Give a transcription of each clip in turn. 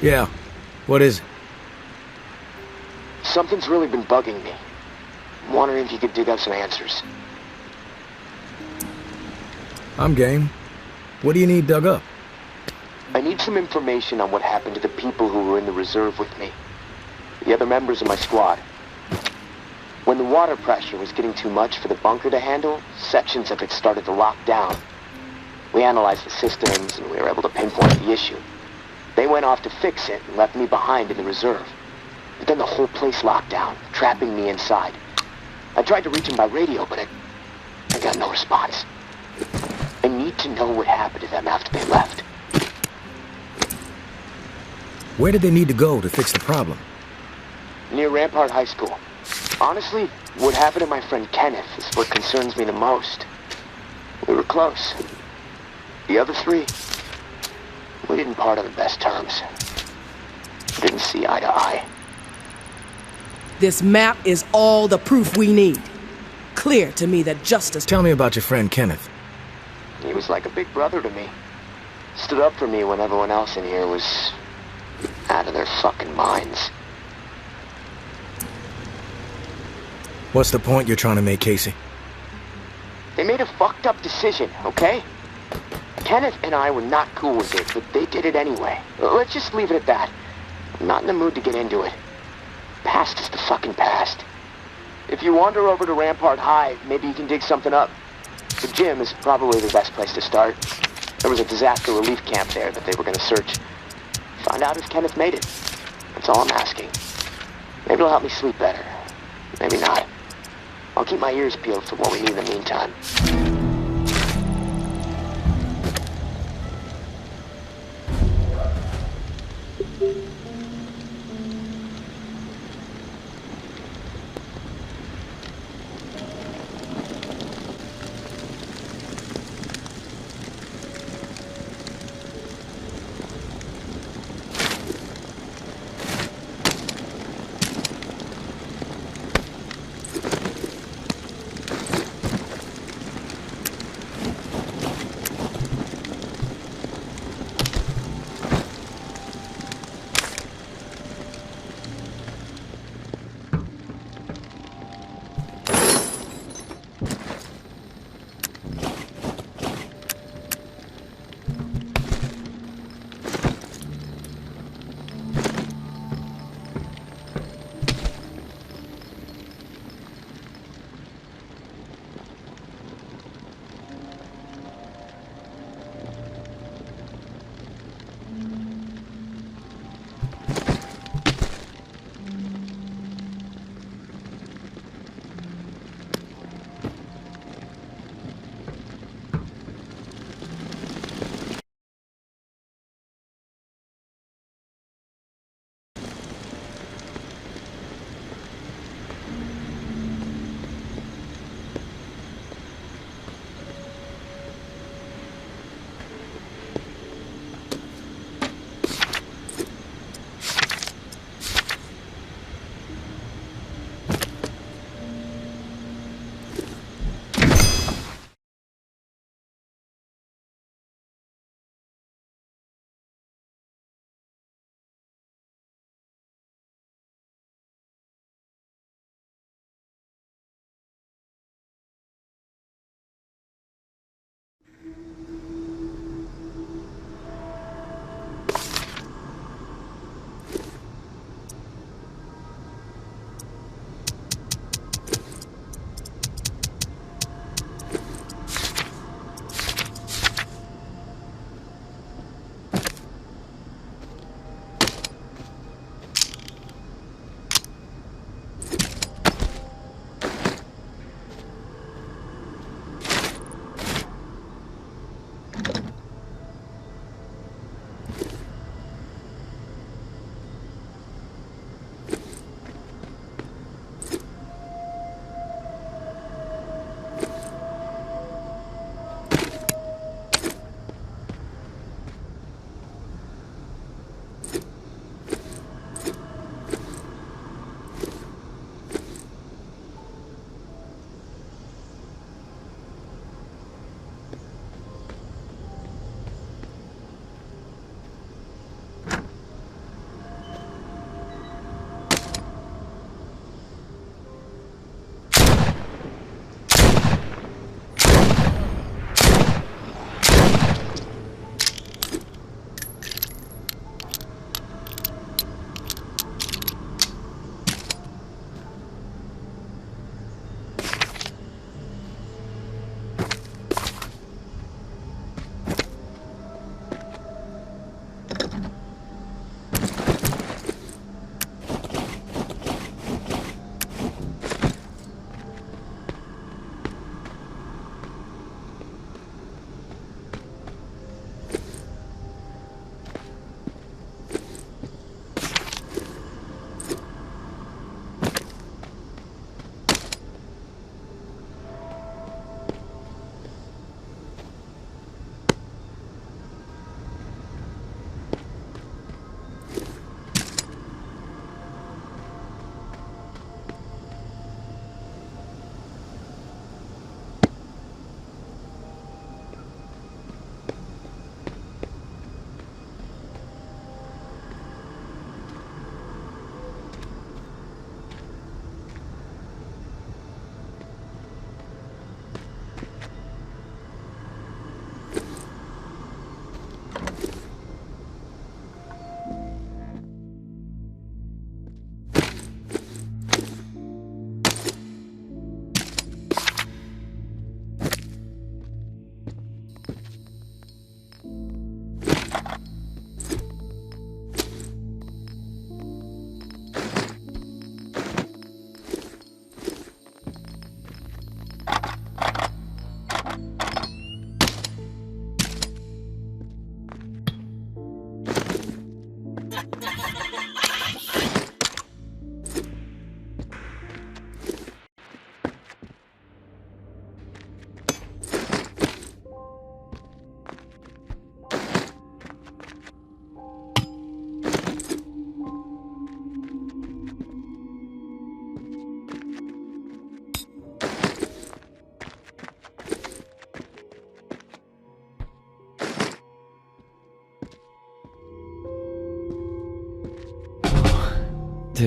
Yeah. What is it? Something's really been bugging me. I'm wondering if you could dig up some answers. I'm game. What do you need dug up? I need some information on what happened to the people who were in the reserve with me. The other members of my squad. When the water pressure was getting too much for the bunker to handle, sections of it started to lock down. We analyzed the systems and we were able to pinpoint the issue. They went off to fix it and left me behind in the reserve. But then the whole place locked down, trapping me inside. I tried to reach them by radio, but I got no response. I need to know what happened to them after they left. Where did they need to go to fix the problem? Near Rampart High School. Honestly, what happened to my friend Kenneth is what concerns me the most. We were close. The other three, we didn't part on the best terms. Didn't see eye to eye. This map is all the proof we need. Clear to me that justice... Tell me about your friend Kenneth. He was like a big brother to me. Stood up for me when everyone else in here was out of their fucking minds. What's the point you're trying to make, Casey? They made a fucked up decision, okay? Kenneth and I were not cool with it, but they did it anyway. Let's just leave it at that. I'm not in the mood to get into it. Past is the fucking past. If you wander over to Rampart High, maybe you can dig something up. The gym is probably the best place to start. There was a disaster relief camp there that they were going to search. Find out if Kenneth made it. That's all I'm asking. Maybe it'll help me sleep better. Maybe not. I'll keep my ears peeled for what we need in the meantime.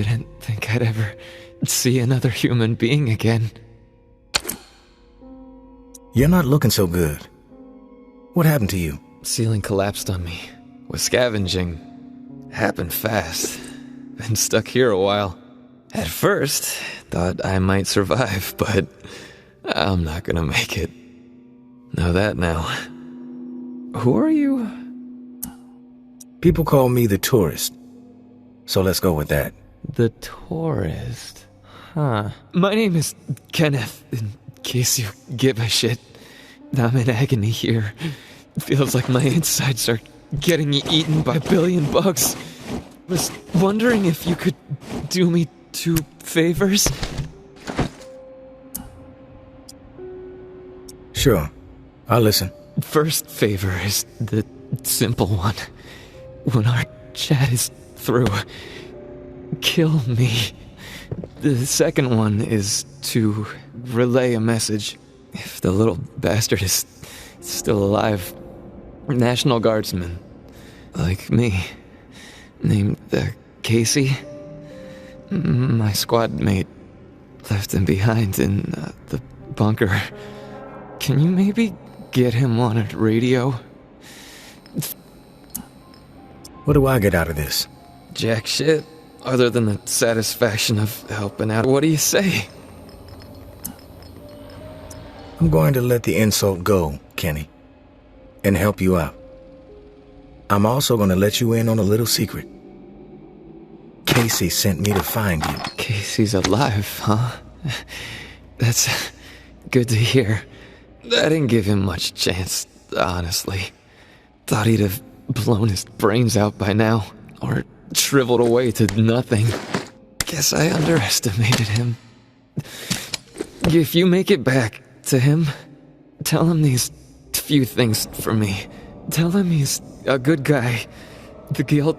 didn't think I'd ever see another human being again. You're not looking so good. What happened to you? Ceiling collapsed on me. Was scavenging. Happened fast. Been stuck here a while. At first, thought I might survive, but I'm not gonna make it. Know that now. Who are you? People call me the tourist. So let's go with that. The tourist. Huh. My name is Kenneth, in case you give a shit. I'm in agony here. Feels like my insides are getting eaten by a billion bugs. Was wondering if you could do me 2 favors? Sure. I'll listen. First favor is the simple one. When our chat is through, kill me. The second one is to relay a message. If the little bastard is still alive, National Guardsman, like me, named Casey, my squad mate left him behind in the bunker. Can you maybe get him on a radio? What do I get out of this? Jack shit, other than the satisfaction of helping out. What do you say? I'm going to let the insult go, Kenny, and help you out. I'm also going to let you in on a little secret. Casey sent me to find you. Casey's alive, huh? That's good to hear. I didn't give him much chance, honestly. Thought he'd have blown his brains out by now, or shriveled away to nothing. Guess I underestimated him. If you make it back to him, tell him these few things for me. Tell him he's a good guy. The guilt,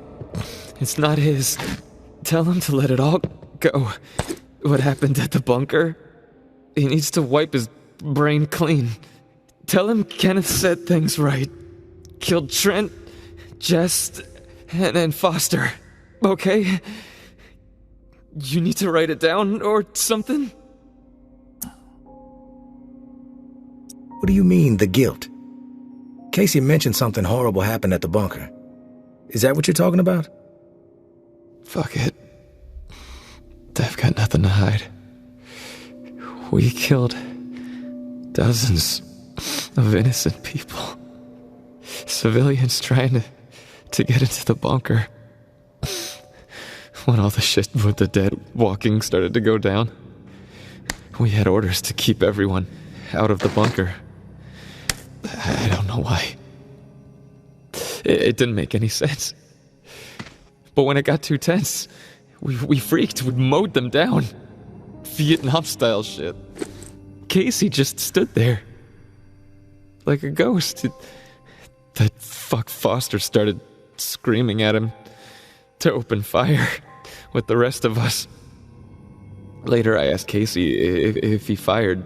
it's not his. Tell him to let it all go. What happened at the bunker? He needs to wipe his brain clean. Tell him Kenneth said things right. Killed Trent, Jess, and Foster. Okay? You need to write it down or something? What do you mean, the guilt? Casey mentioned something horrible happened at the bunker. Is that what you're talking about? Fuck it. I've got nothing to hide. We killed dozens of innocent people. Civilians trying to get into the bunker. When all the shit with the dead walking started to go down, we had orders to keep everyone out of the bunker. I don't know why. It didn't make any sense. But when it got too tense, we freaked. We mowed them down. Vietnam-style shit. Casey just stood there. Like a ghost. That fuck Foster started screaming at him to open fire with the rest of us. Later I asked Casey if he fired.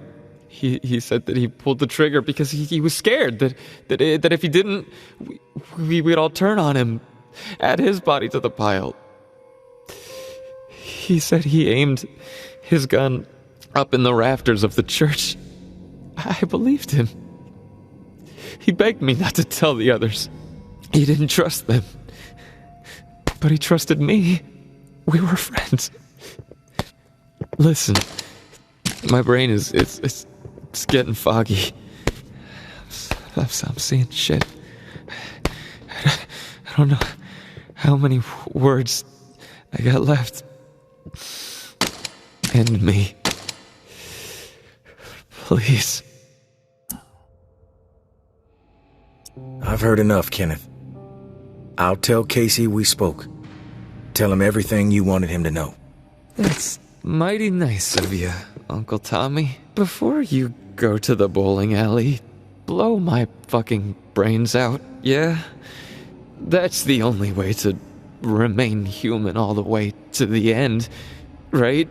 He said that he pulled the trigger because he was scared that if he didn't, we'd all turn on him, add his body to the pile. He said he aimed his gun up in the rafters of the church. I believed him. He begged me not to tell the others. He didn't trust them. But he trusted me. We were friends. Listen, my brain is getting foggy. I'm seeing shit. I don't know how many words I got left. End me. Please. I've heard enough, Kenneth. I'll tell Casey we spoke. Tell him everything you wanted him to know. That's mighty nice of you, Uncle Tommy. Before you go to the bowling alley, blow my fucking brains out, yeah? That's the only way to remain human all the way to the end, right?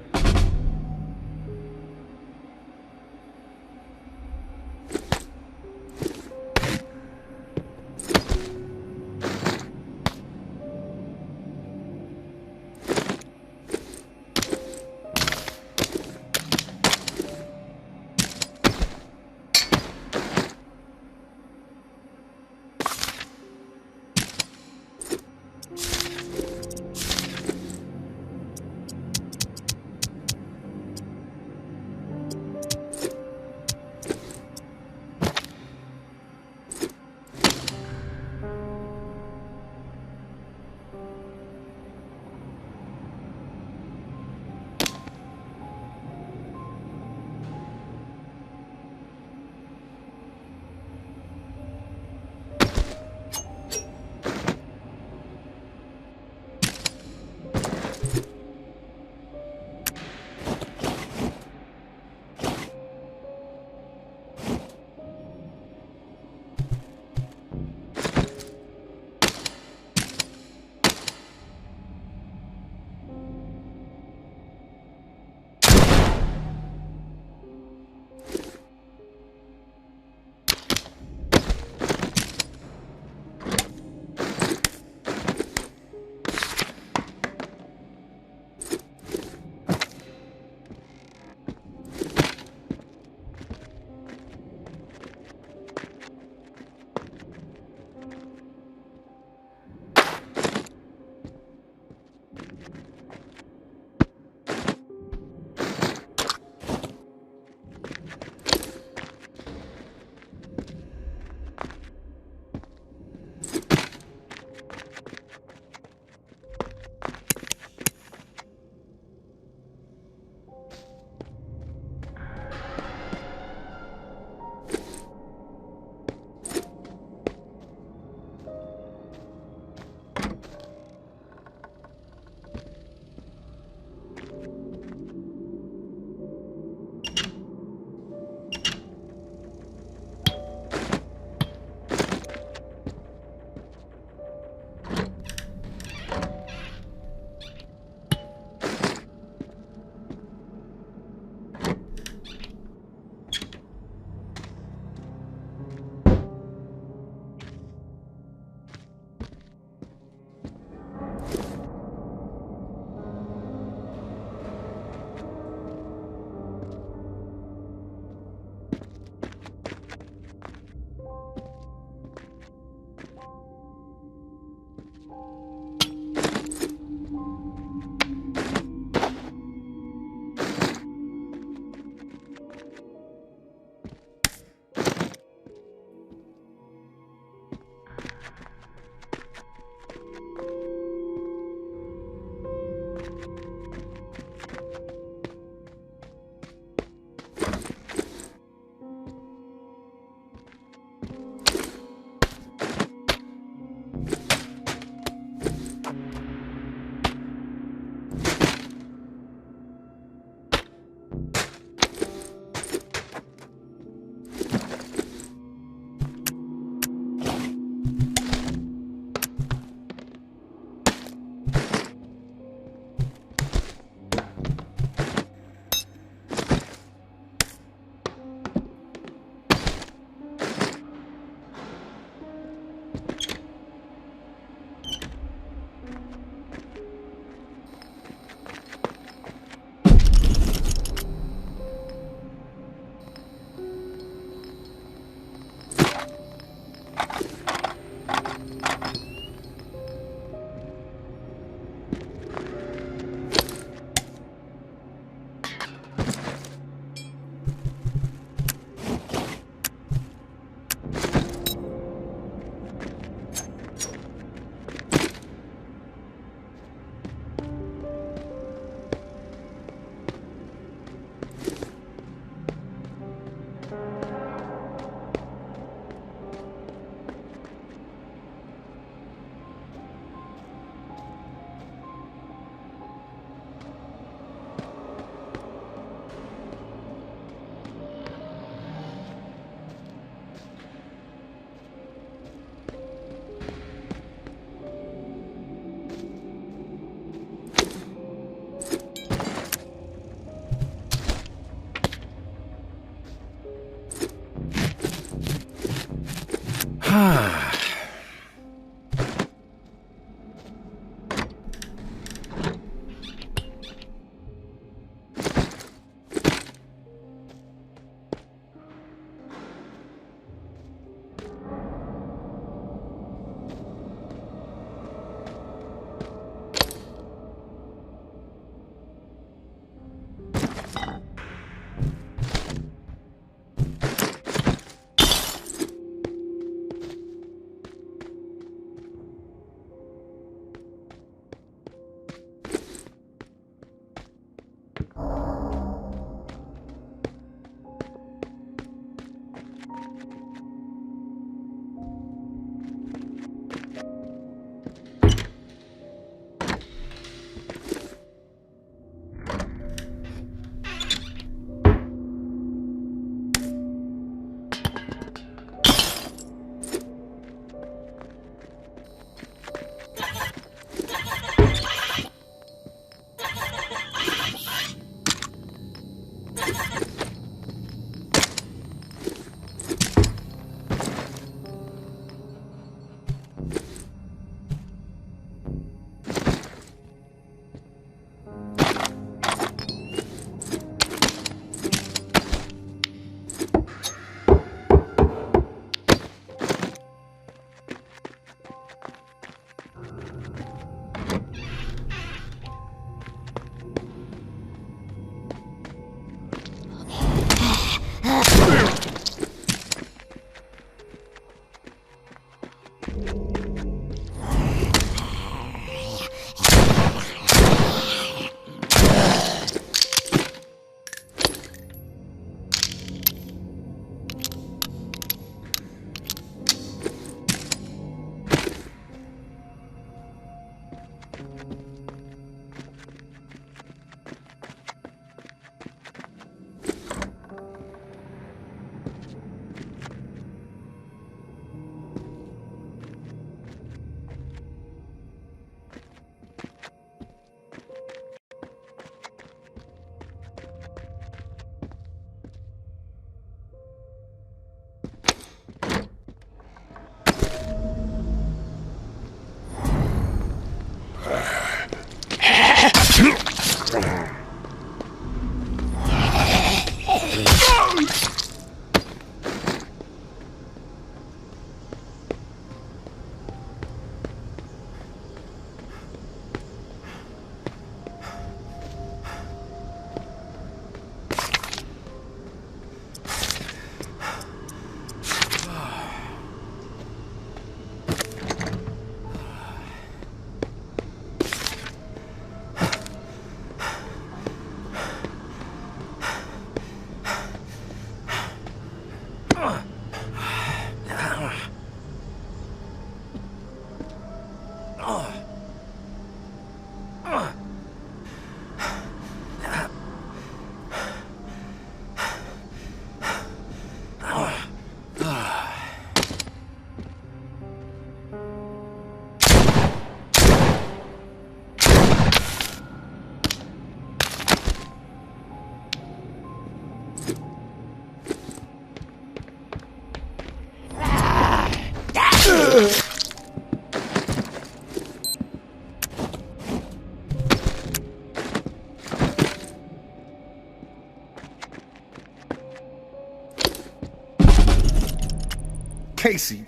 Casey,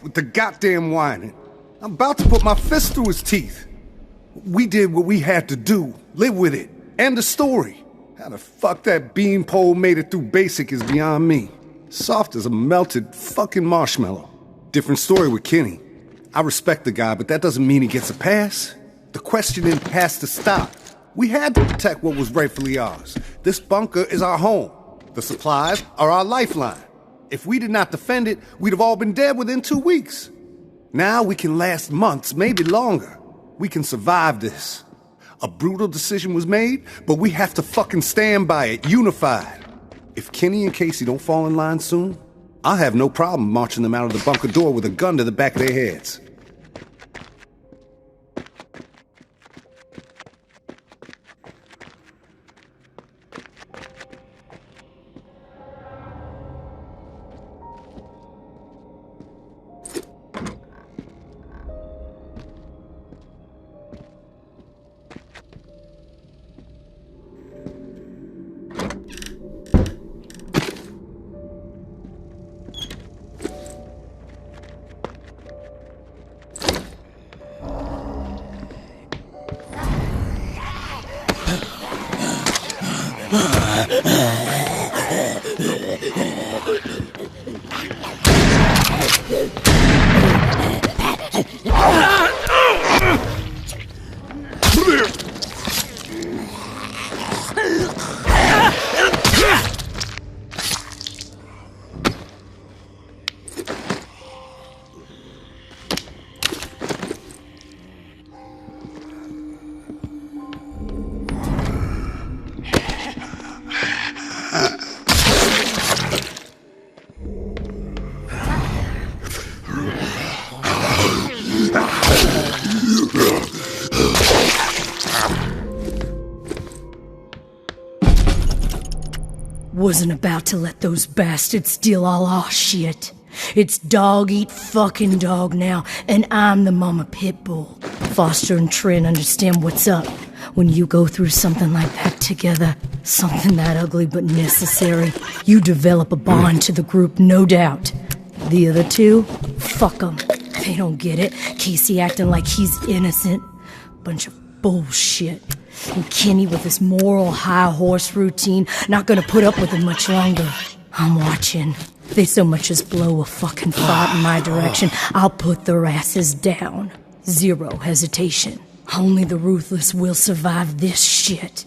with the goddamn whining. I'm about to put my fist through his teeth. We did what we had to do. Live with it. End the story. How the fuck that beanpole made it through basic is beyond me. Soft as a melted fucking marshmallow. Different story with Kenny. I respect the guy, but that doesn't mean he gets a pass. The questioning has to stop. We had to protect what was rightfully ours. This bunker is our home. The supplies are our lifeline. If we did not defend it, we'd have all been dead within 2 weeks. Now we can last months, maybe longer. We can survive this. A brutal decision was made, but we have to fucking stand by it, unified. If Kenny and Casey don't fall in line soon, I'll have no problem marching them out of the bunker door with a gun to the back of their heads. Wasn't about to let those bastards steal all our shit. It's dog eat fucking dog now, and I'm the mama pit bull. Foster and Trin understand what's up. When you go through something like that together, something that ugly but necessary, you develop a bond to the group, no doubt. The other two, fuck them. They don't get it. Casey acting like he's innocent. Bunch of bullshit. And Kenny with his moral high horse routine, not gonna put up with it much longer. I'm watching. They so much as blow a fucking thought in my direction, I'll put their asses down. Zero hesitation. Only the ruthless will survive this shit.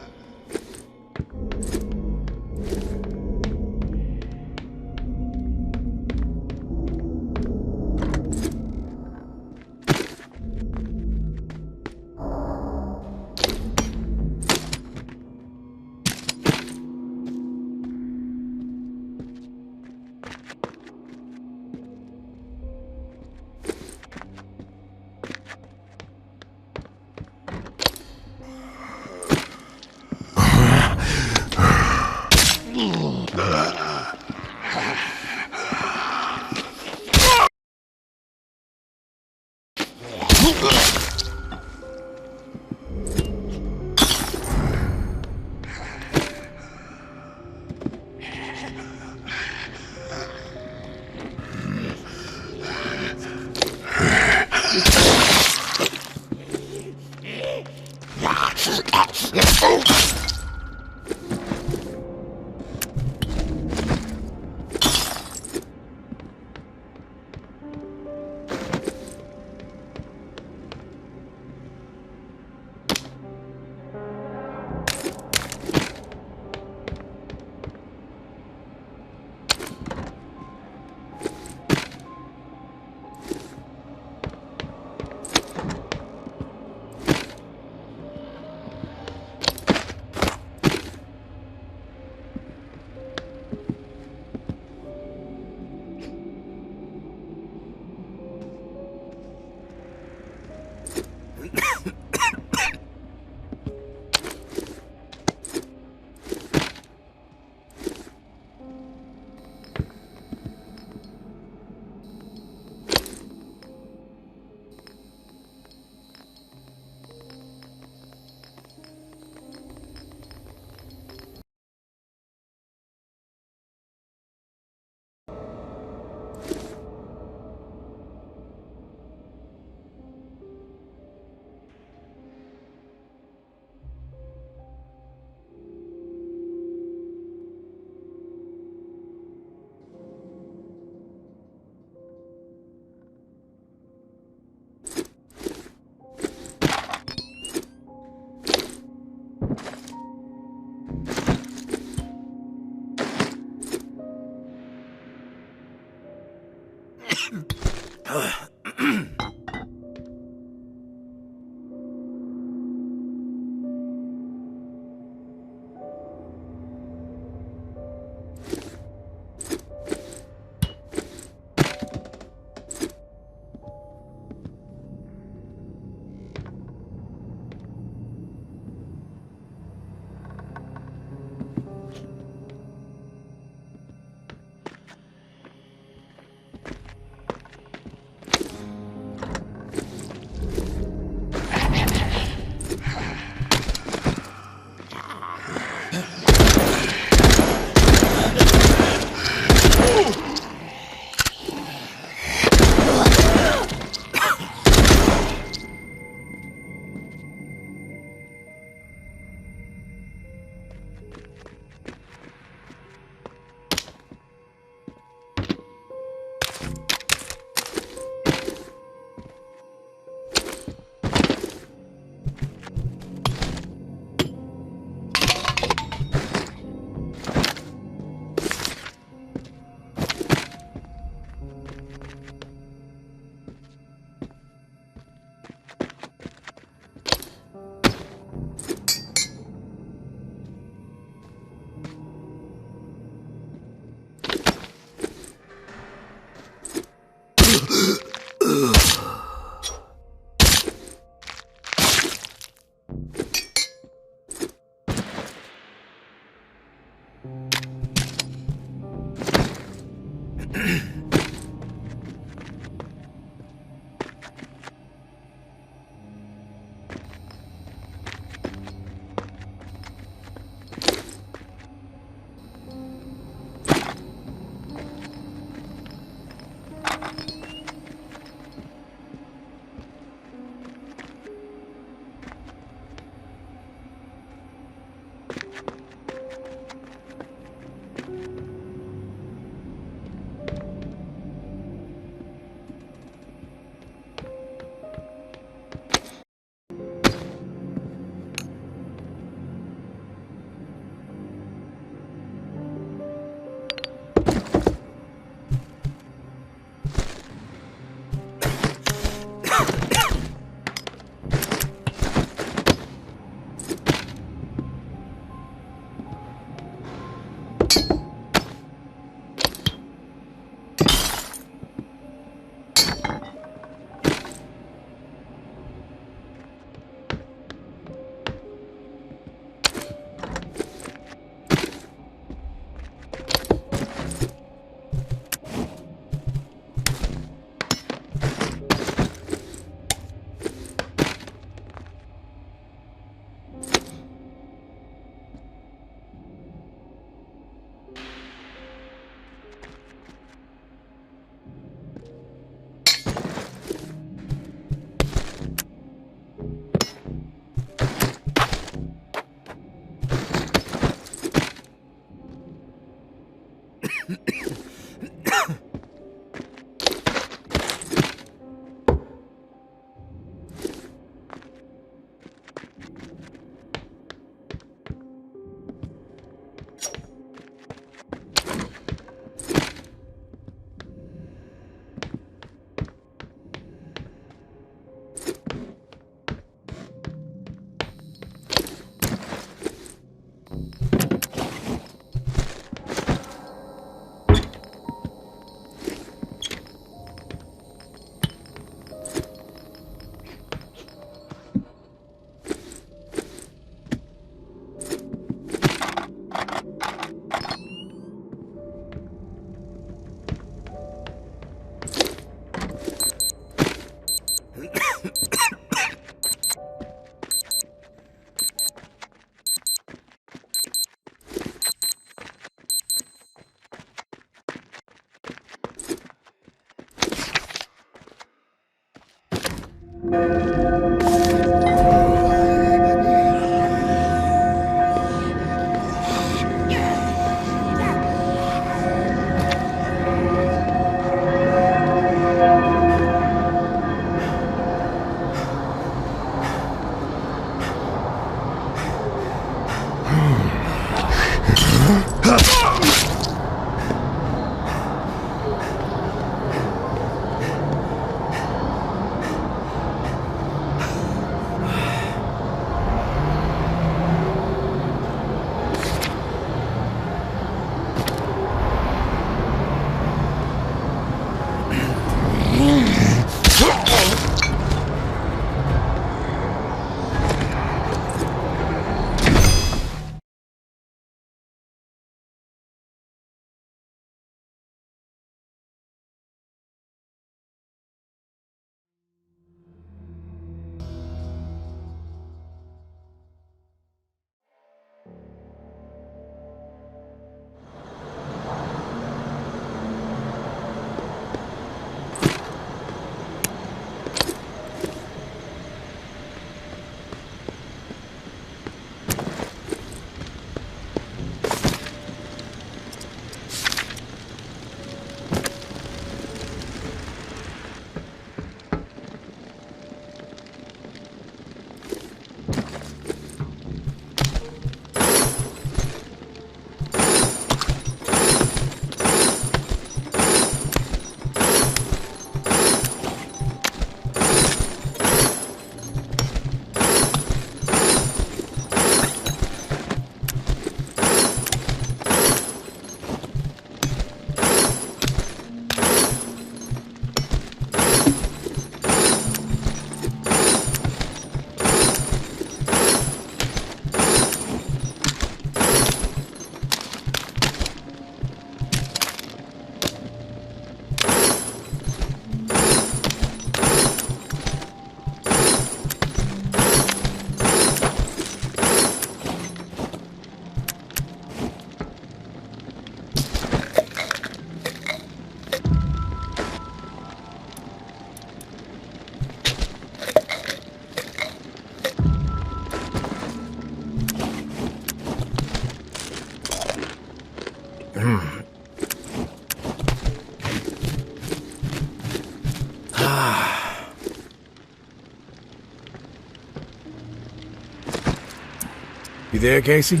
You there, Casey?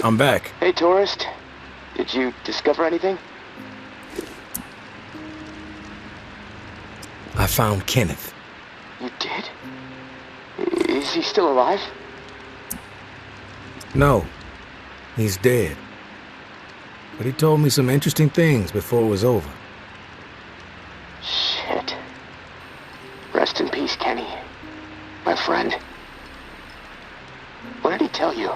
I'm back. Hey, tourist. Did you discover anything? I found Kenneth. You did? Is he still alive? No, he's dead. But he told me some interesting things before it was over. Shit. Rest in peace, Kenny. My friend. What did he tell you?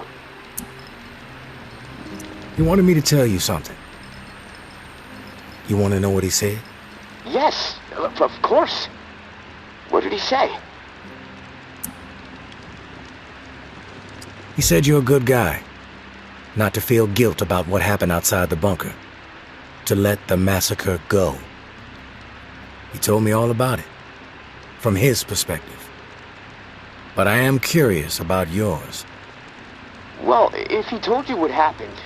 He wanted me to tell you something. You want to know what he said? Yes, of course. What did he say? He said you're a good guy. Not to feel guilt about what happened outside the bunker. To let the massacre go. He told me all about it. From his perspective. But I am curious about yours. Well, if he told you what happened,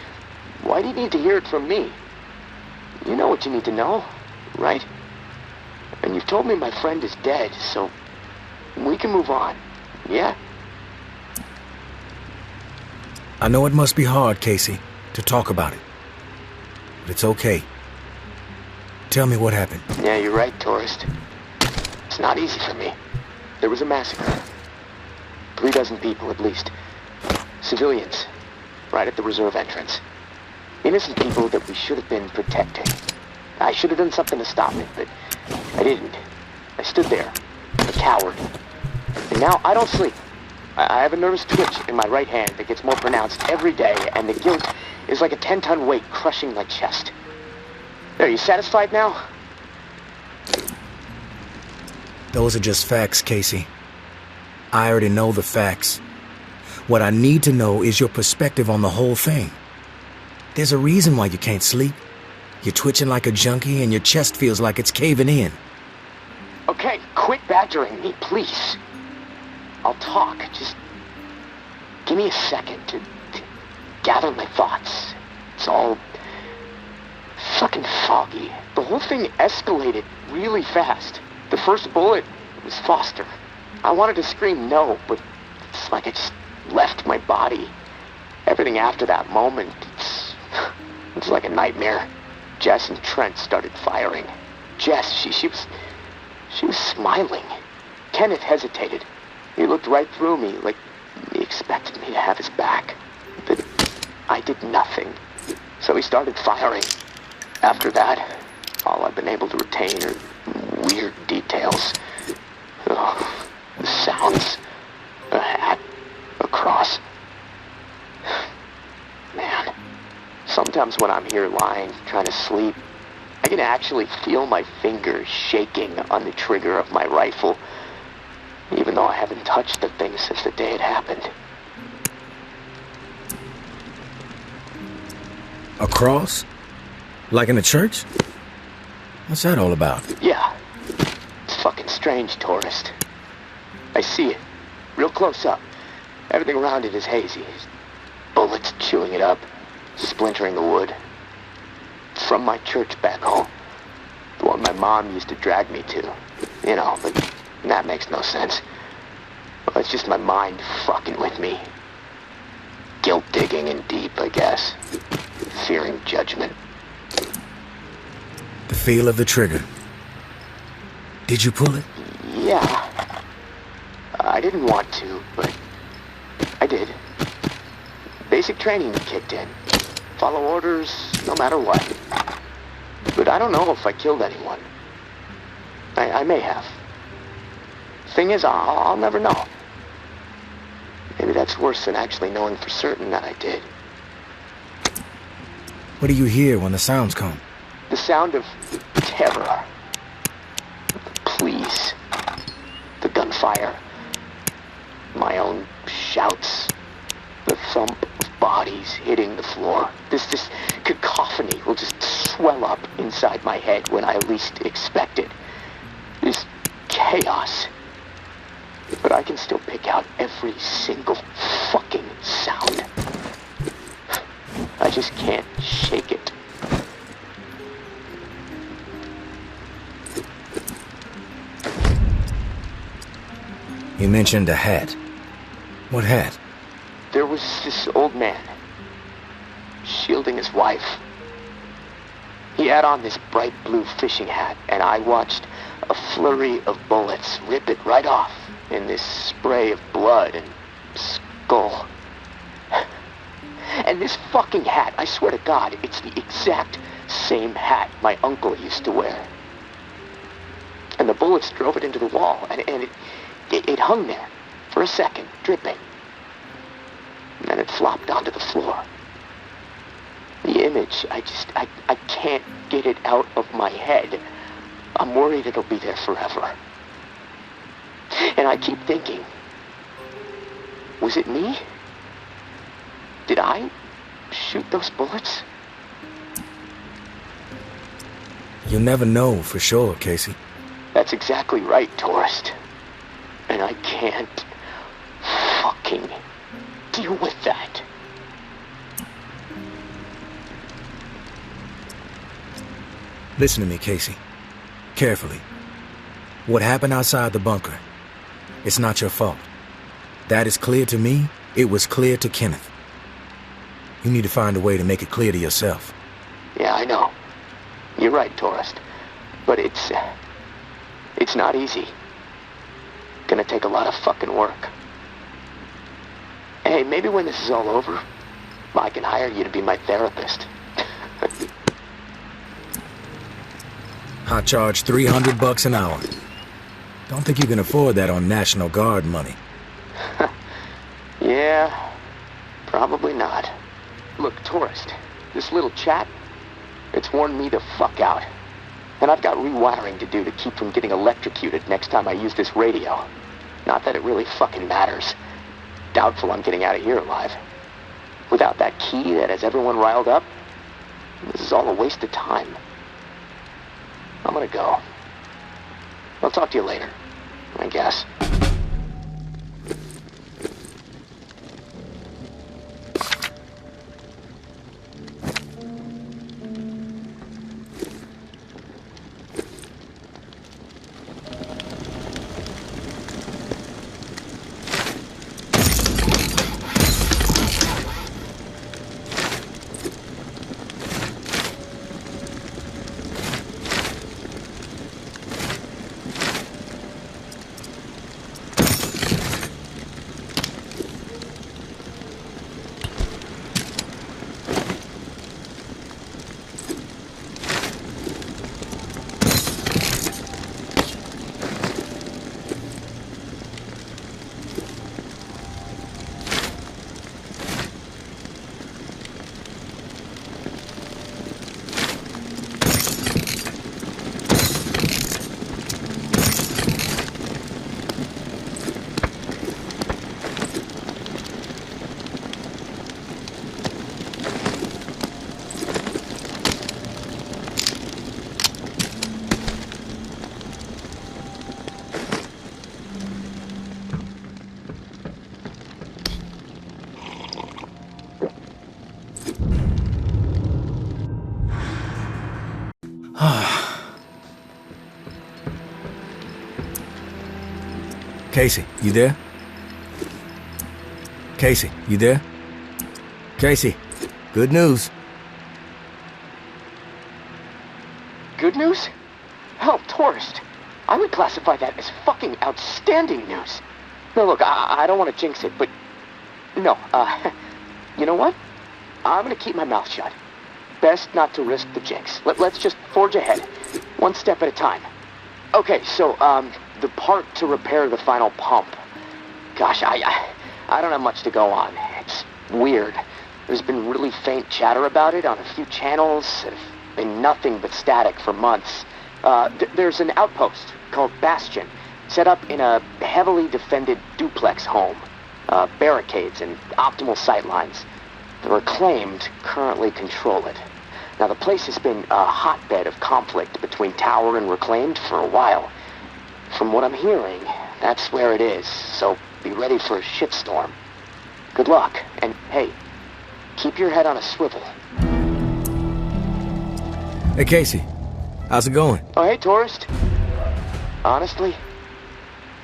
why do you need to hear it from me? You know what you need to know, right? And you've told me my friend is dead, so we can move on, yeah? I know it must be hard, Casey, to talk about it. But it's okay. Tell me what happened. Yeah, you're right, tourist. It's not easy for me. There was a massacre. 3 dozen people, at least. Civilians. Right at the reserve entrance. Innocent people that we should have been protecting. I should have done something to stop it, but I didn't. I stood there, a coward. And now I don't sleep. I have a nervous twitch in my right hand that gets more pronounced every day, and the guilt is like a 10-ton weight crushing my chest. Are you satisfied now? Those are just facts, Casey. I already know the facts. What I need to know is your perspective on the whole thing. There's a reason why you can't sleep. You're twitching like a junkie and your chest feels like it's caving in. Okay, quit badgering me, please. I'll talk. Just give me a second to gather my thoughts. It's all fucking foggy. The whole thing escalated really fast. The first bullet was Foster. I wanted to scream no, but it's like I just left my body. Everything after that moment, it's like a nightmare. Jess and Trent started firing. Jess, she was smiling. Kenneth hesitated. He looked right through me, like he expected me to have his back. But I did nothing. So he started firing. After that, all I've been able to retain are weird details. Oh, the sounds, a hat, a cross. Man, sometimes when I'm here lying, trying to sleep, I can actually feel my fingers shaking on the trigger of my rifle, even though I haven't touched the thing since the day it happened. A cross? Like in a church? What's that all about? Yeah. It's fucking strange, tourist. I see it. Real close up. Everything around it is hazy. Bullets chewing it up. Splintering the wood. It's from my church back home. The one my mom used to drag me to. You know, but that makes no sense. Well, it's just my mind fucking with me. Guilt digging in deep, I guess. Fearing judgment. The feel of the trigger. Did you pull it? Yeah. I didn't want to, but I did. Basic training kicked in. Follow orders, no matter what. But I don't know if I killed anyone. I may have. Thing is, I'll never know. Maybe that's worse than actually knowing for certain that I did. What do you hear when the sounds come? The sound of terror. Please. The gunfire. My own shouts. The thump of bodies hitting the floor. This cacophony will just swell up inside my head when I least expect it. This chaos. But I can still pick out every single fucking sound. I just can't shake it. You mentioned a hat. What hat? There was this old man, shielding his wife. He had on this bright blue fishing hat, and I watched a flurry of bullets rip it right off in this spray of blood and skull. And this fucking hat, I swear to God, it's the exact same hat my uncle used to wear. And the bullets drove it into the wall, and it hung there for a second, dripping. And then it flopped onto the floor. The image, I can't get it out of my head. I'm worried it'll be there forever. And I keep thinking, was it me? Did I shoot those bullets? You'll never know for sure, Casey. That's exactly right, tourist. And I can't fucking deal with that. Listen to me, Casey. Carefully. What happened outside the bunker, it's not your fault. That is clear to me. It was clear to Kenneth. You need to find a way to make it clear to yourself. Yeah, I know. You're right, Tourist. But it's not easy. Gonna take a lot of fucking work. Hey, maybe when this is all over, I can hire you to be my therapist. I charge $300 an hour. Don't think you can afford that on National Guard money. Yeah, probably not. Look, Tourist, this little chat, it's worn me the fuck out. And I've got rewiring to do to keep from getting electrocuted next time I use this radio. Not that it really fucking matters. Doubtful I'm getting out of here alive. Without that key that has everyone riled up, this is all a waste of time. I'm gonna go. I'll talk to you later, I guess. Casey, you there? Casey, you there? Casey, good news. Good news? Hell, Tourist. I would classify that as fucking outstanding news. No, look, I don't want to jinx it, but... No, you know what? I'm gonna keep my mouth shut. Best not to risk the jinx. Let's just forge ahead. One step at a time. Okay, so, the part to repair the final pump. Gosh, I don't have much to go on. It's weird. There's been really faint chatter about it on a few channels. It's been nothing but static for months. There's an outpost called Bastion, set up in a heavily defended duplex home. Barricades and optimal sightlines. The Reclaimed currently control it. Now, the place has been a hotbed of conflict between Tower and Reclaimed for a while. From what I'm hearing, that's where it is, so be ready for a shitstorm. Good luck, and hey, keep your head on a swivel. Hey, Casey, how's it going? Oh, hey, Tourist. Honestly,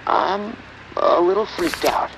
I'm a little freaked out.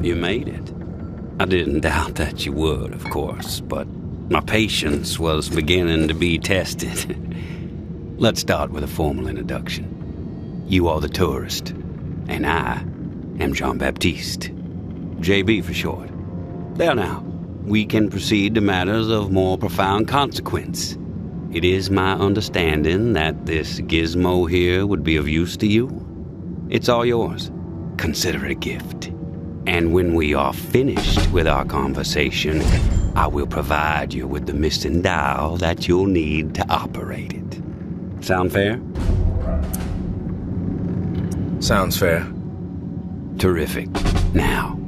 You made it. I didn't doubt that you would, of course, but my patience was beginning to be tested. Let's start with a formal introduction. You are the tourist, and I am Jean-Baptiste. JB for short. There now, we can proceed to matters of more profound consequence. It is my understanding that this gizmo here would be of use to you. It's all yours. Consider it a gift. And when we are finished with our conversation, I will provide you with the missing dial that you'll need to operate it. Sound fair? Sounds fair. Terrific. Now,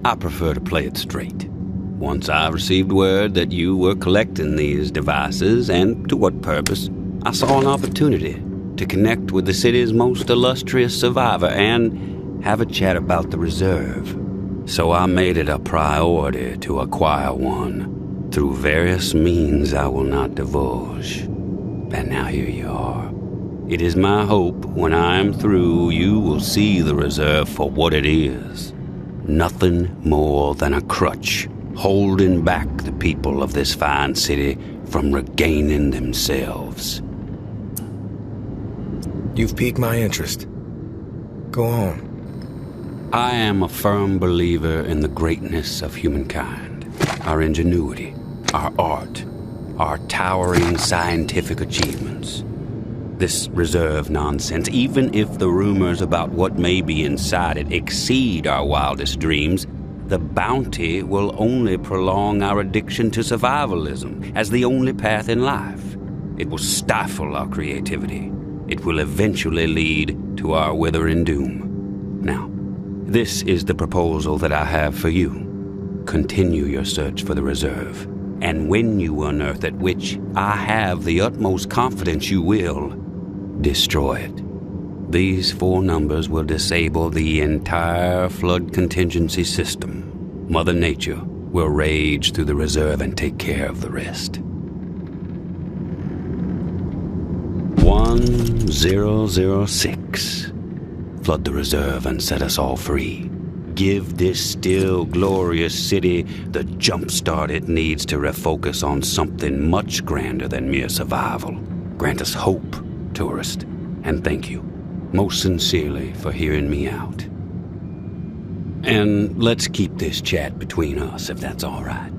I prefer to play it straight. Once I received word that you were collecting these devices, and to what purpose, I saw an opportunity to connect with the city's most illustrious survivor and have a chat about the reserve. So I made it a priority to acquire one through various means I will not divulge. And now here you are. It is my hope when I am through, you will see the reserve for what it is. Nothing more than a crutch holding back the people of this fine city from regaining themselves. You've piqued my interest. Go on. I am a firm believer in the greatness of humankind, our ingenuity, our art, our towering scientific achievements. This reserve nonsense, even if the rumors about what may be inside it exceed our wildest dreams, the bounty will only prolong our addiction to survivalism as the only path in life. It will stifle our creativity. It will eventually lead to our withering doom. Now, this is the proposal that I have for you. Continue your search for the reserve, and when you unearth it, which I have the utmost confidence you will, destroy it. These 4 numbers will disable the entire flood contingency system. Mother Nature will rage through the reserve and take care of the rest. 1006. Flood the reserve and set us all free. Give this still glorious city the jumpstart it needs to refocus on something much grander than mere survival. Grant us hope, tourist, and thank you, most sincerely, for hearing me out. And let's keep this chat between us, if that's all right.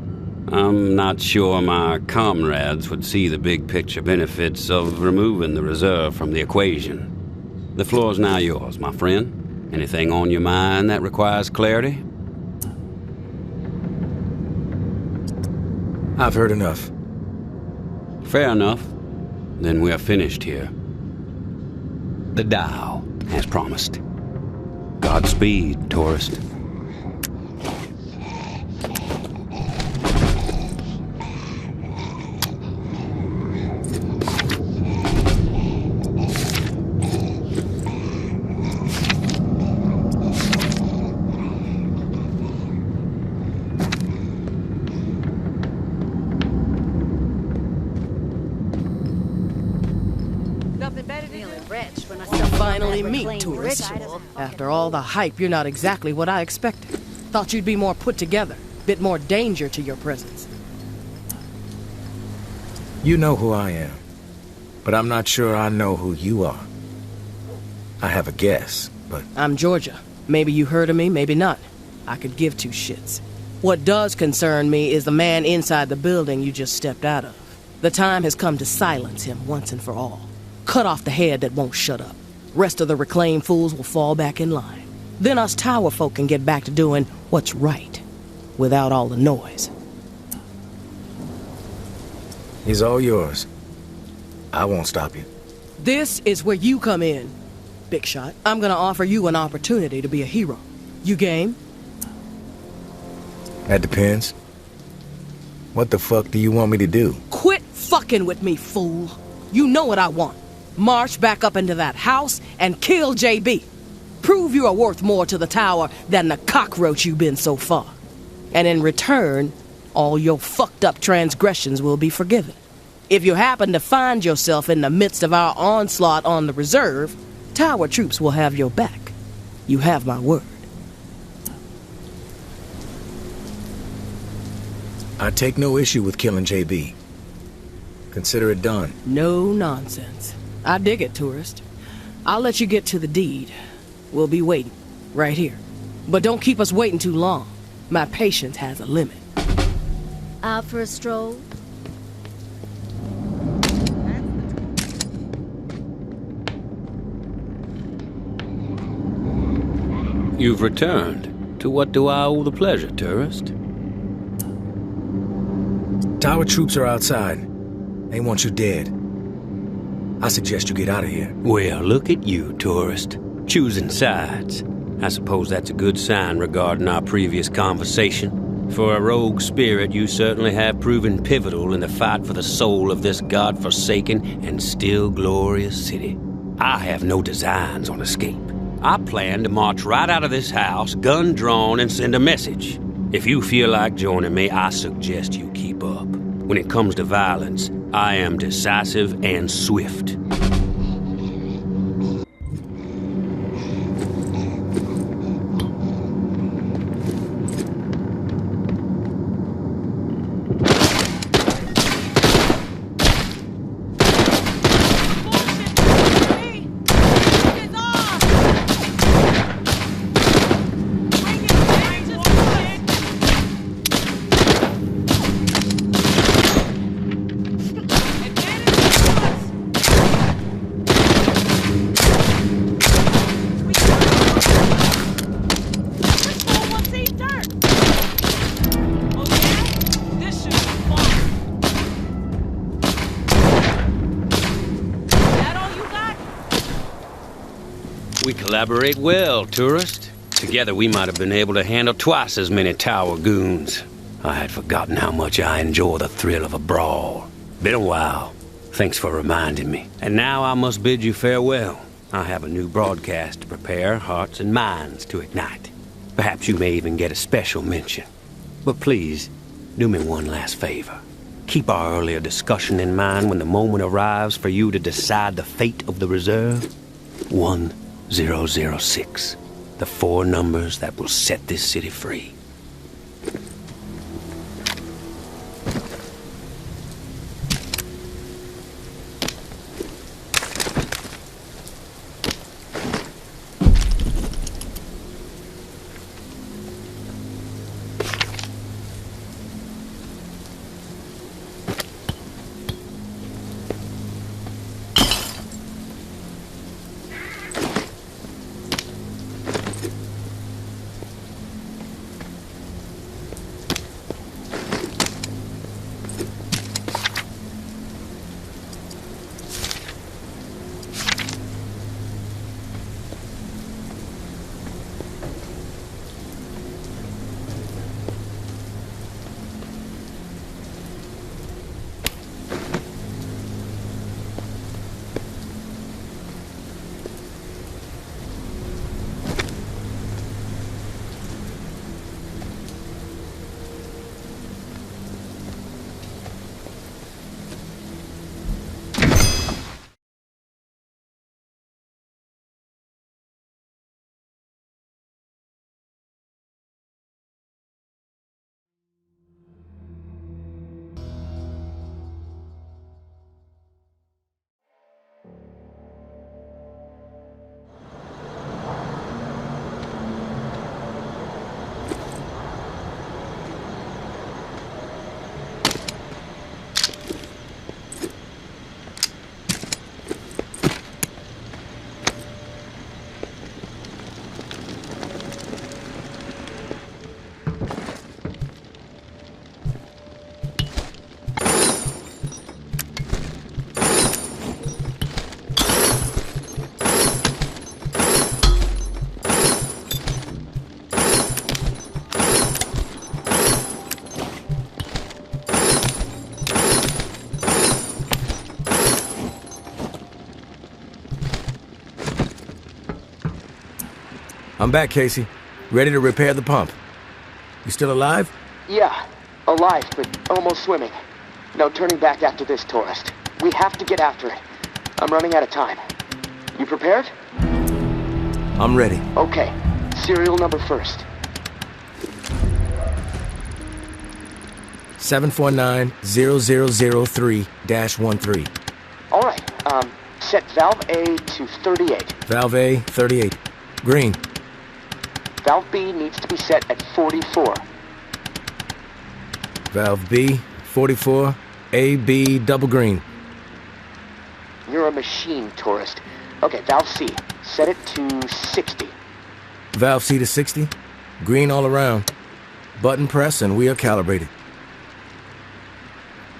I'm not sure my comrades would see the big picture benefits of removing the reserve from the equation. The floor's now yours, my friend. Anything on your mind that requires clarity? I've heard enough. Fair enough. Then we're finished here. The dial, as promised. Godspeed, tourist. Finally meet, tourist. After all the hype, you're not exactly what I expected. Thought you'd be more put together, bit more danger to your presence. You know who I am, but I'm not sure I know who you are. I have a guess, but... I'm Georgia. Maybe you heard of me, maybe not. I could give 2 shits. What does concern me is the man inside the building you just stepped out of. The time has come to silence him once and for all. Cut off the head that won't shut up. Rest of the reclaimed fools will fall back in line. Then us tower folk can get back to doing what's right, without all the noise. He's all yours. I won't stop you. This is where you come in, Big Shot. I'm gonna offer you an opportunity to be a hero. You game? That depends. What the fuck do you want me to do? Quit fucking with me, fool. You know what I want. March back up into that house and kill JB. Prove you are worth more to the tower than the cockroach you've been so far. And in return, all your fucked up transgressions will be forgiven. If you happen to find yourself in the midst of our onslaught on the reserve, Tower troops will have your back. You have my word. I take no issue with killing JB. Consider it done. No nonsense. I dig it, tourist. I'll let you get to the deed. We'll be waiting, right here. But don't keep us waiting too long. My patience has a limit. Out for a stroll? You've returned. To what do I owe the pleasure, tourist? Tower troops are outside. They want you dead. I suggest you get out of here. Well, look at you, tourist. Choosing sides. I suppose that's a good sign regarding our previous conversation. For a rogue spirit, you certainly have proven pivotal in the fight for the soul of this god-forsaken and still glorious city. I have no designs on escape. I plan to march right out of this house, gun drawn, and send a message. If you feel like joining me, I suggest you keep up. When it comes to violence, I am decisive and swift. We collaborate well, tourist. Together we might have been able to handle twice as many tower goons. I had forgotten how much I enjoy the thrill of a brawl. Been a while. Thanks for reminding me. And now I must bid you farewell. I have a new broadcast to prepare, hearts and minds to ignite. Perhaps you may even get a special mention. But please, do me one last favor. Keep our earlier discussion in mind when the moment arrives for you to decide the fate of the reserve. 1006. The 4 numbers that will set this city free. I'm back, Casey. Ready to repair the pump. You still alive? Yeah, Alive, but almost swimming. No turning back after this, tourist. We have to get after it. I'm running out of time. You prepared? I'm ready. Okay. Serial number first. 749-0003-13. All right. Set valve A to 38. Valve A, 38. Green. Valve B needs to be set at 44. Valve B, 44. A, B, double green. You're a machine, tourist. Okay, valve C. Set it to 60. Valve C to 60. Green all around. Button press and we are calibrated.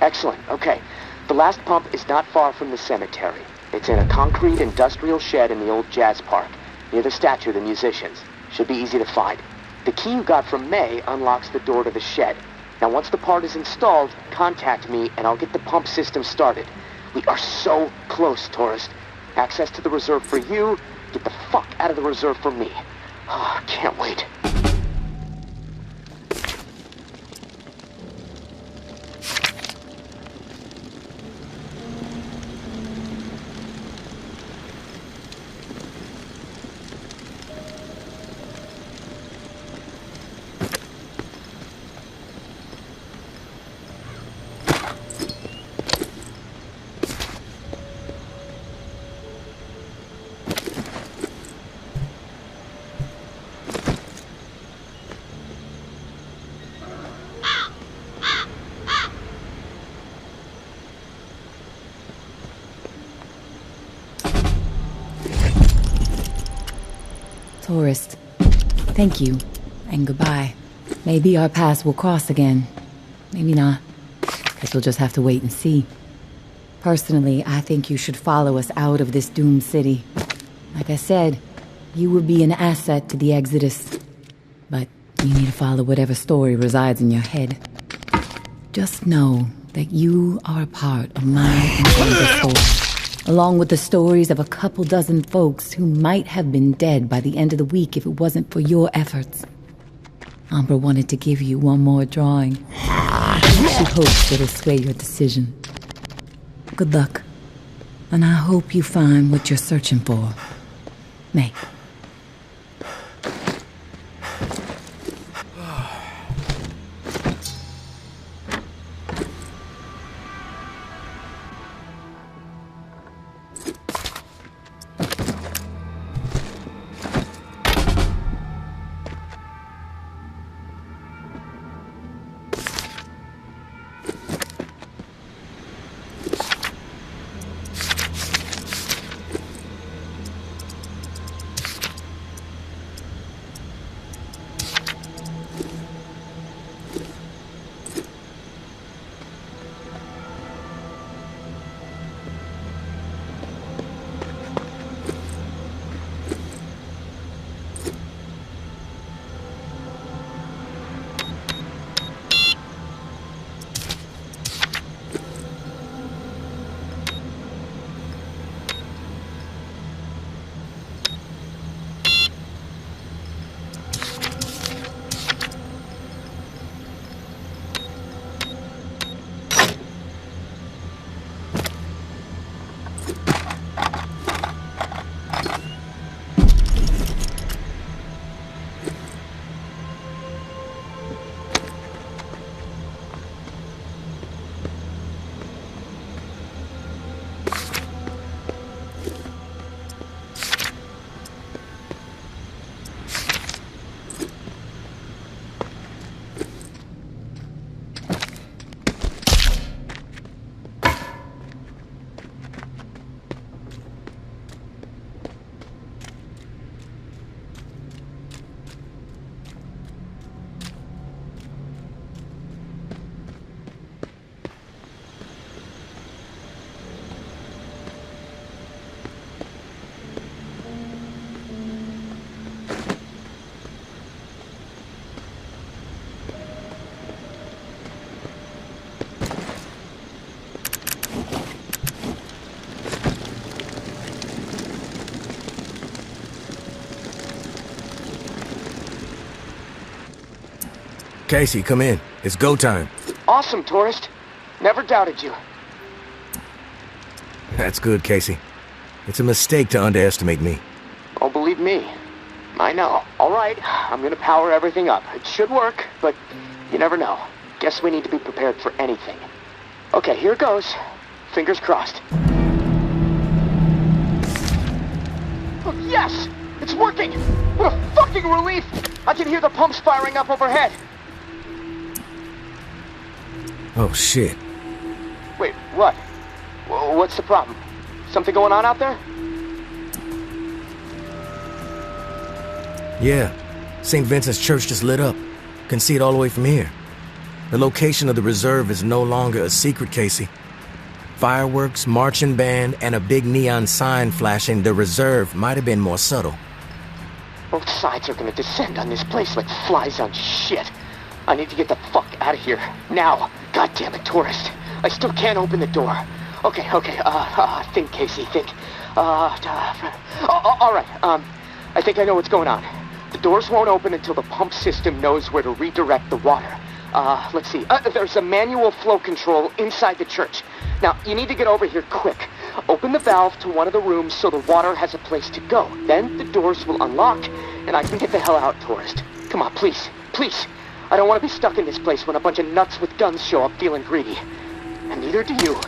Excellent. Okay. The last pump is not far from the cemetery. It's in a concrete industrial shed in the old jazz park, near the statue of the musicians. Should be easy to find. The key you got from May unlocks the door to the shed. Now, once the part is installed, contact me and I'll get the pump system started. We are so close, tourist. Access to the reserve for you. Get the fuck out of the reserve for me. Oh, can't wait. Tourist, thank you, and goodbye. Maybe our paths will cross again. Maybe not. Guess we'll just have to wait and see. Personally, I think you should follow us out of this doomed city. Like I said, you would be an asset to the Exodus. But you need to follow whatever story resides in your head. Just know that you are a part of my incredible story. Along with the stories of a couple dozen folks who might have been dead by the end of the week if it wasn't for your efforts. Amber wanted to give you one more drawing. She hopes it'll sway your decision. Good luck. And I hope you find what you're searching for. May. Casey, come in. It's go time. Awesome, tourist. Never doubted you. That's good, Casey. It's a mistake to underestimate me. Oh, believe me. I know. All right, I'm gonna power everything up. It should work, but you never know. Guess we need to be prepared for anything. Okay, here goes. Fingers crossed. Oh, yes! It's working! What a fucking relief! I can hear the pumps firing up overhead. Oh, shit. Wait, what? What's the problem? Something going on out there? Yeah. St. Vincent's Church just lit up. Can see it all the way from here. The location of the reserve is no longer a secret, Casey. Fireworks, marching band, and a big neon sign flashing the reserve might have been more subtle. Both sides are gonna descend on this place like flies on shit. I need to get the fuck out of here. Now. God damn it, tourist. I still can't open the door. Okay, think, Casey, think. All right, I think I know what's going on. The doors won't open until the pump system knows where to redirect the water. Let's see. There's a manual flow control inside the church. Now, you need to get over here quick. Open the valve to one of the rooms so the water has a place to go. Then the doors will unlock, and I can get the hell out, tourist. Come on, please, please. I don't want to be stuck in this place when a bunch of nuts with guns show up feeling greedy. And neither do you.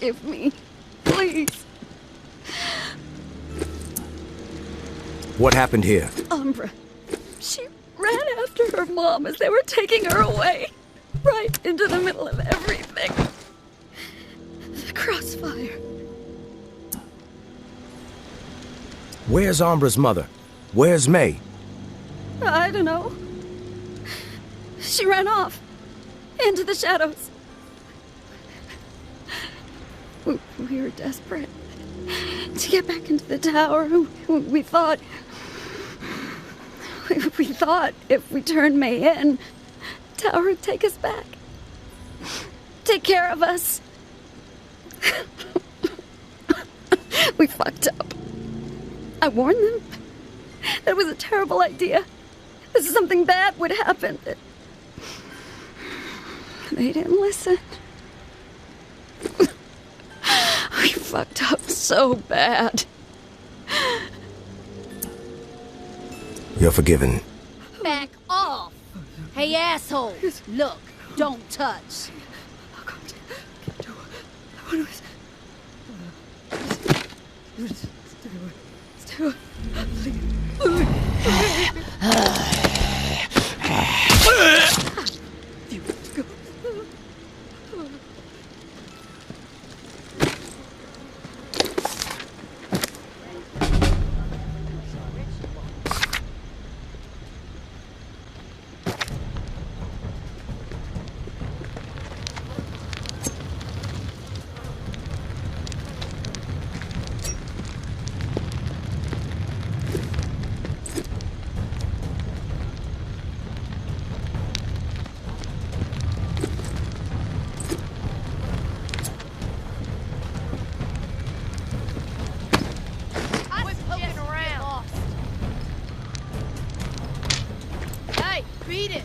forgive me. Please. What happened here? Umbra. She ran after her mom as they were taking her away. Right into the middle of everything. The crossfire. Where's Umbra's mother? Where's May? I don't know. She ran off. Into the shadows. We were desperate to get back into the tower. We thought if we turned May in, the tower would take us back. Take care of us. We fucked up. I warned them. That was a terrible idea. This is something bad would happen. They didn't listen. We fucked up so bad. You're forgiven. Back off! Hey, asshole! Look, don't touch. Beat it!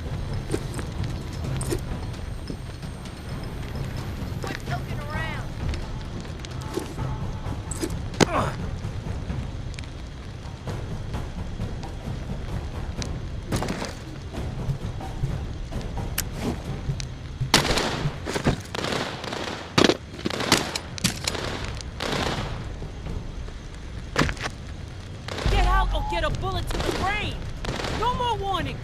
Quit poking around! Get out or get a bullet to the brain! No more warnings!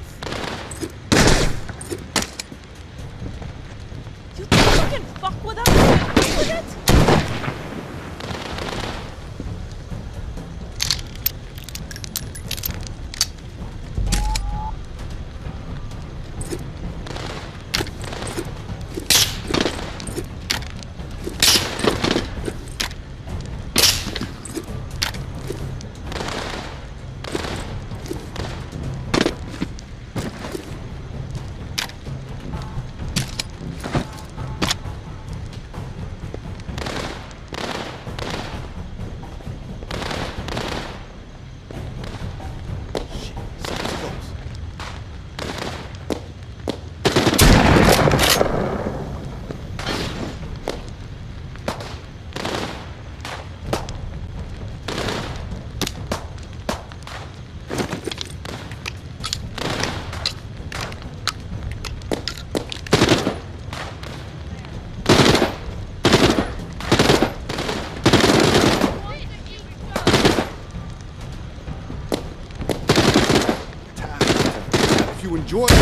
You think you can fuck with us? With it? Enjoy it.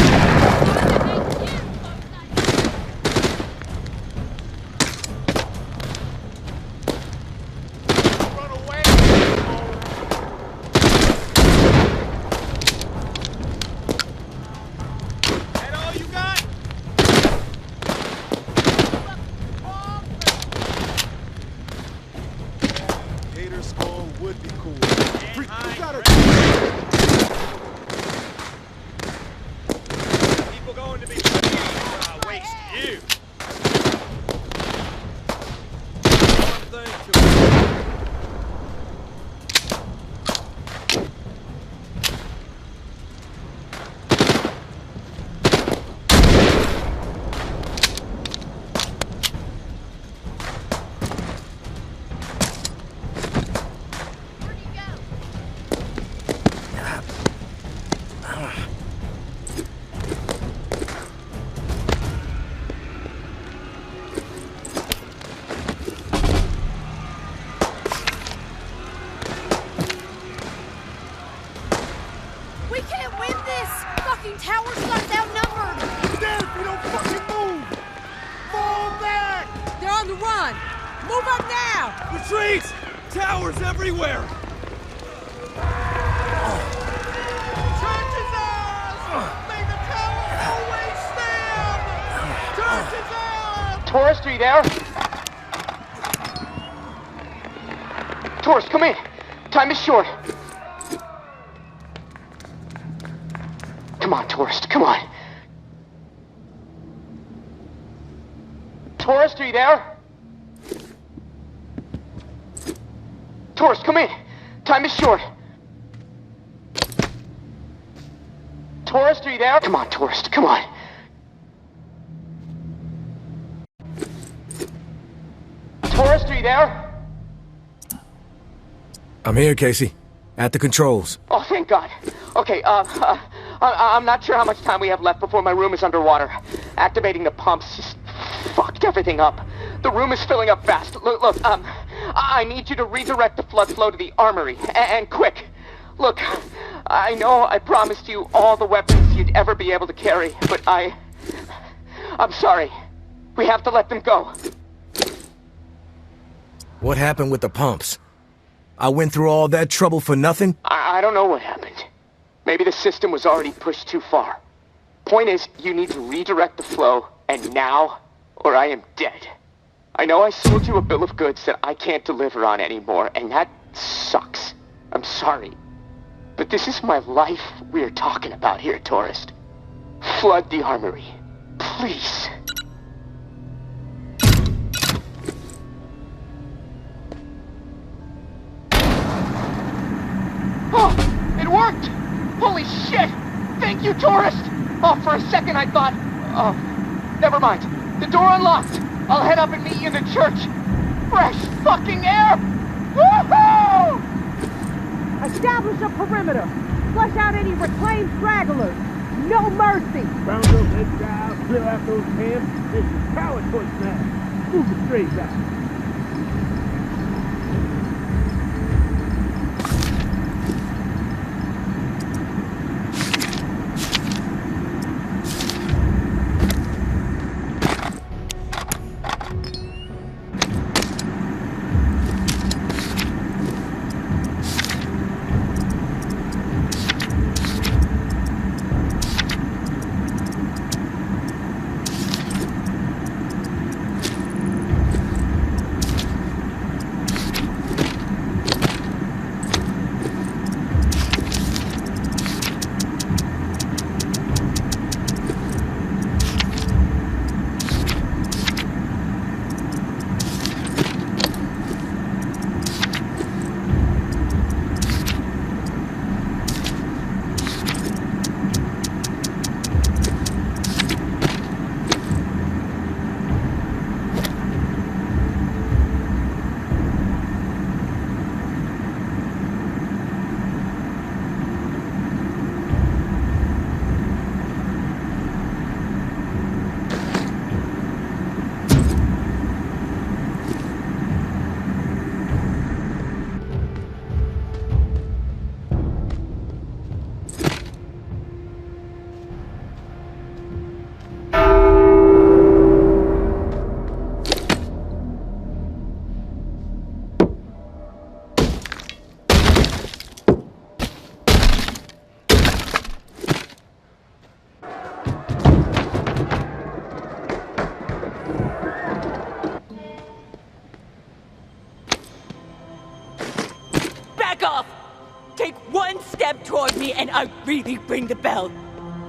What now? Retreat! Towers everywhere! Church is ours! May the tower always stand! Church is ours! Tourist, are you there? Tourist, come in. Time is short. Come on, tourist, come on. Tourist, are you there? Tourist, come in. Time is short. Tourist, are you there? Come on, tourist, come on. Tourist, are you there? I'm here, Casey. At the controls. Oh, thank God. Okay, I'm not sure how much time we have left before my room is underwater. Activating the pumps just fucked everything up. The room is filling up fast. Look, I need you to redirect the flood flow to the armory, and quick. Look, I know I promised you all the weapons you'd ever be able to carry, but I'm sorry. We have to let them go. What happened with the pumps? I went through all that trouble for nothing? I don't know what happened. Maybe the system was already pushed too far. Point is, you need to redirect the flow, and now, or I am dead. I know I sold you a bill of goods that I can't deliver on anymore, and that sucks. I'm sorry. But this is my life we're talking about here, tourist. Flood the armory. Please. Oh, it worked! Holy shit! Thank you, tourist! Oh, for a second I thought... Oh, never mind. The door unlocked. I'll head up and meet you in the church. Fresh fucking air! Woohoo! Establish a perimeter. Flush out any reclaimed stragglers. No mercy. Round those exiles, clear out those camps. This is coward push now. Move the strays out. Toward me and I really ring the bell.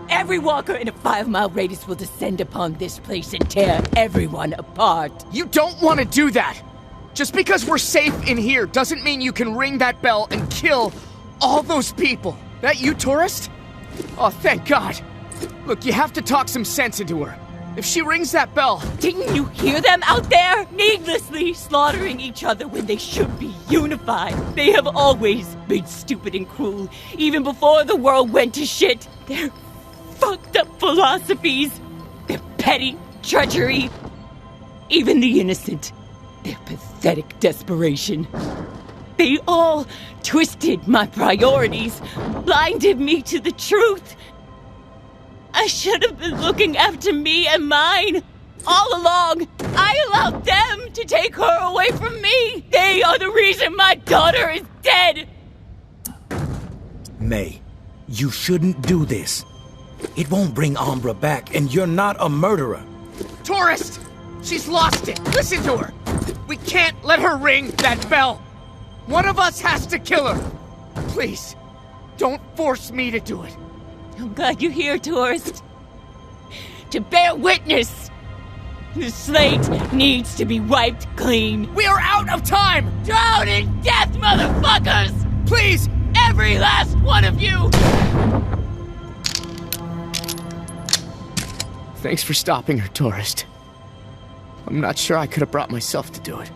Every walker in a 5-mile radius will descend upon this place and tear everyone apart. You don't want to do that. Just because we're safe in here doesn't mean you can ring that bell and kill all those people. That you, tourist? Oh, thank God. Look, you have to talk some sense into her. If she rings that bell... Didn't you hear them out there? Needlessly slaughtering each other when they should be unified. They have always been stupid and cruel, even before the world went to shit. Their fucked up philosophies, their petty treachery, even the innocent, their pathetic desperation. They all twisted my priorities, blinded me to the truth. I should have been looking after me and mine. All along, I allowed them to take her away from me. They are the reason my daughter is dead. May, you shouldn't do this. It won't bring Umbra back, and you're not a murderer. Tourist! She's lost it. Listen to her. We can't let her ring that bell. One of us has to kill her. Please, don't force me to do it. I'm glad you're here, tourist. To bear witness. The slate needs to be wiped clean. We are out of time! Drown in death, motherfuckers! Please! Every last one of you! Thanks for stopping her, tourist. I'm not sure I could have brought myself to do it.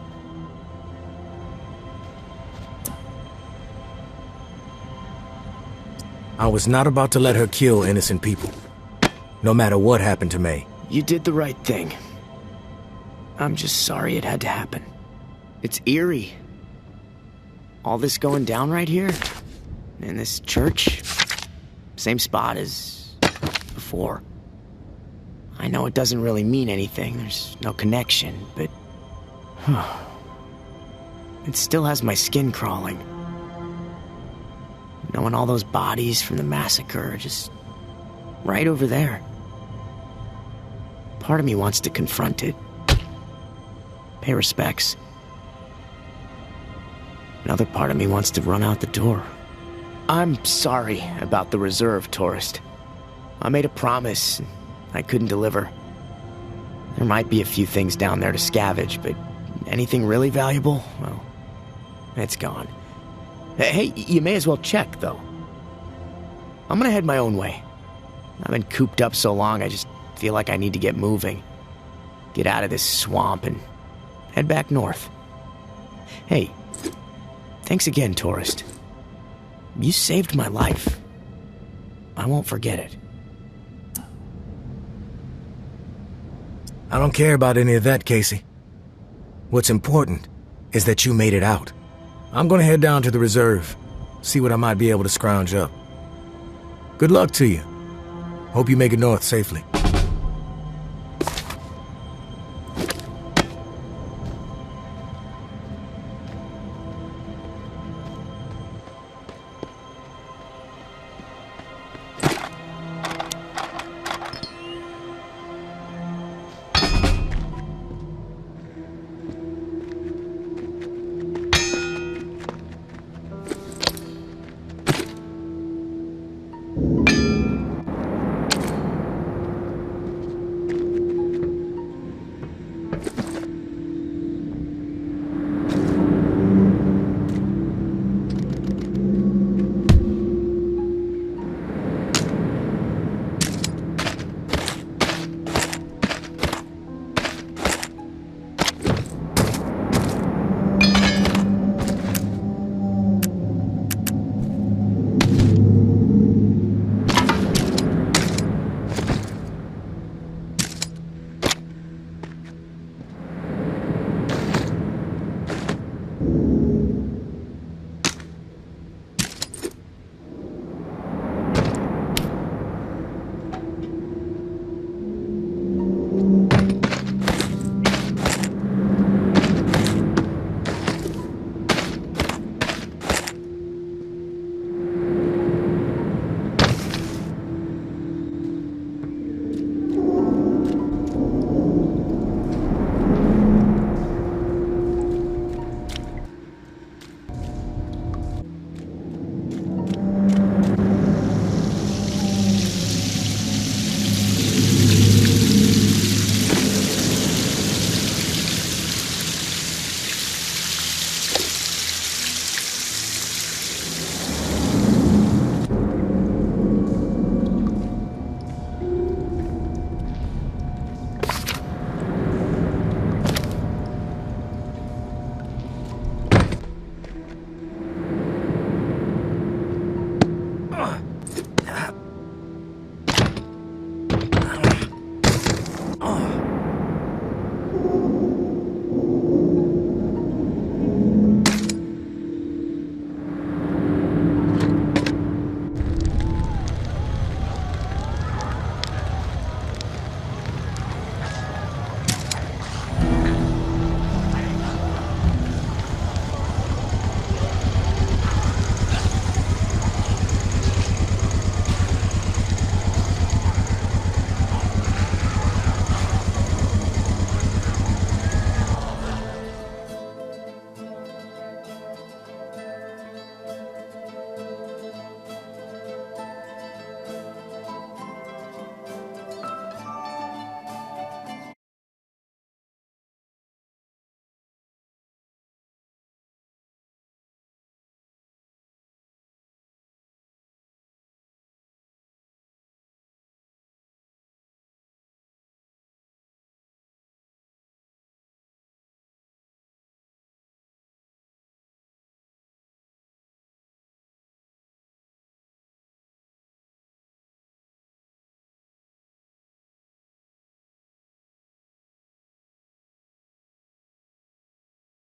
I was not about to let her kill innocent people. No matter what happened to May. You did the right thing. I'm just sorry it had to happen. It's eerie. All this going down right here? In this church? Same spot as before. I know it doesn't really mean anything, there's no connection, but... it still has my skin crawling. Knowing all those bodies from the massacre are just... right over there. Part of me wants to confront it. Pay respects. Another part of me wants to run out the door. I'm sorry about the reserve, tourist. I made a promise. I couldn't deliver. There might be a few things down there to scavenge, but anything really valuable? Well, it's gone. Hey, you may as well check, though. I'm gonna head my own way. I've been cooped up so long, I just feel like I need to get moving. Get out of this swamp and head back north. Hey, thanks again, tourist. You saved my life. I won't forget it. I don't care about any of that, Casey. What's important is that you made it out. I'm gonna head down to the reserve, see what I might be able to scrounge up. Good luck to you. Hope you make it north safely.